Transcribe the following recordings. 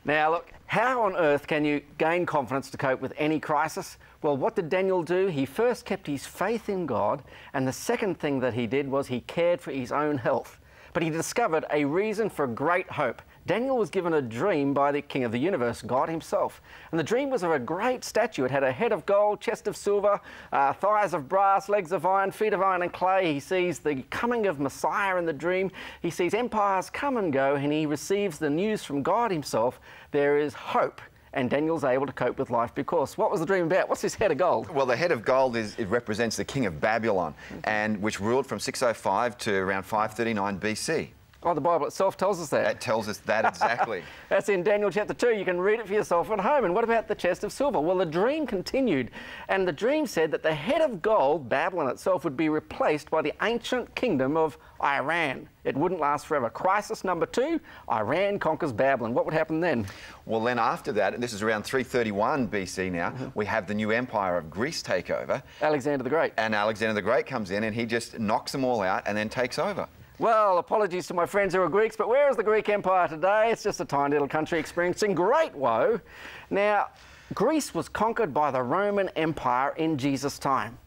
Now look, how on earth can you gain confidence to cope with any crisis? Well, what did Daniel do? He first kept his faith in God, and the second thing that he did was he cared for his own health. But he discovered a reason for great hope. Daniel was given a dream by the King of the universe, God himself. And the dream was of a great statue. It had a head of gold, chest of silver, thighs of brass, legs of iron, feet of iron and clay. He sees the coming of Messiah in the dream. He sees empires come and go, and he receives the news from God himself. There is hope. And Daniel's able to cope with life because what was the dream about? What's this head of gold? Well, the head of gold it represents the king of Babylon, and which ruled from 605 to around 539 BC. Oh, the Bible itself tells us that. It tells us that exactly. That's in Daniel chapter 2. You can read it for yourself at home. And what about the chest of silver? Well, the dream continued. And the dream said that the head of gold, Babylon itself, would be replaced by the ancient kingdom of Iran. It wouldn't last forever. Crisis number 2, Iran conquers Babylon. What would happen then? Well, then after that, and this is around 331 BC now, we have the new empire of Greece take over. Alexander the Great. And Alexander the Great comes in and he just knocks them all out and then takes over. Well, apologies to my friends who are Greeks, but where is the Greek Empire today? It's just a tiny little country experiencing great woe. Now, Greece was conquered by the Roman Empire in Jesus' time.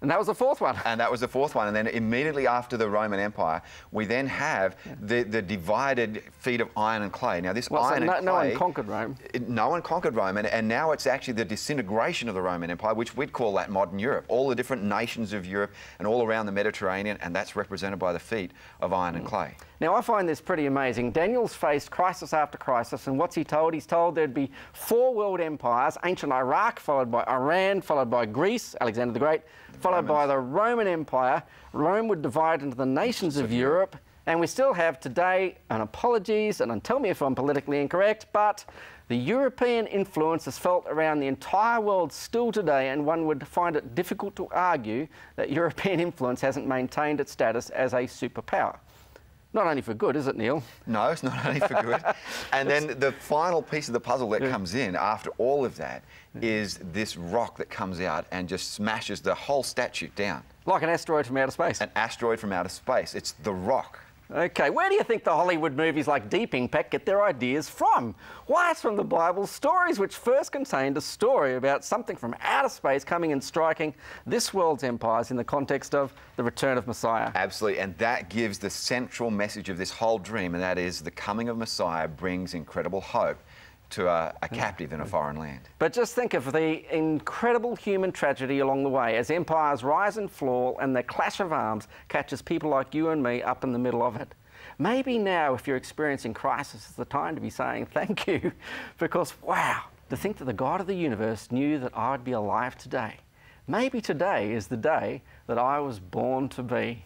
And that was the fourth one. And that was the fourth one. And then immediately after the Roman Empire, we then have the divided feet of iron and clay. Now, this iron and clay... No one conquered Rome. No one conquered Rome. And now it's actually the disintegration of the Roman Empire, which we'd call that modern Europe. All the different nations of Europe and all around the Mediterranean, and that's represented by the feet of iron and clay. Now, I find this pretty amazing. Daniel's faced crisis after crisis, and what's he told? He's told there'd be 4 world empires, ancient Iraq, followed by Iran, followed by Greece, Alexander the Great, followed by the Roman Empire. Rome would divide into the nations of Europe, and we still have today, and apologies, and tell me if I'm politically incorrect, but the European influence is felt around the entire world still today, and one would find it difficult to argue that European influence hasn't maintained its status as a superpower. Not only for good, is it, Neil? No, it's not only for good. And then the final piece of the puzzle that comes in after all of that is this rock that comes out and just smashes the whole statue down. Like an asteroid from outer space. An asteroid from outer space. It's the rock. Okay, where do you think the Hollywood movies like Deep Impact get their ideas from? Why, it's from the Bible's stories, which first contained a story about something from outer space coming and striking this world's empires in the context of the return of Messiah. Absolutely, and that gives the central message of this whole dream, and that is the coming of Messiah brings incredible hope to a captive in a foreign land. But just think of the incredible human tragedy along the way as empires rise and fall and the clash of arms catches people like you and me up in the middle of it. Maybe now, if you're experiencing crisis, is the time to be saying thank you, because wow, to think that the God of the universe knew that I'd be alive today. Maybe today is the day that I was born to be.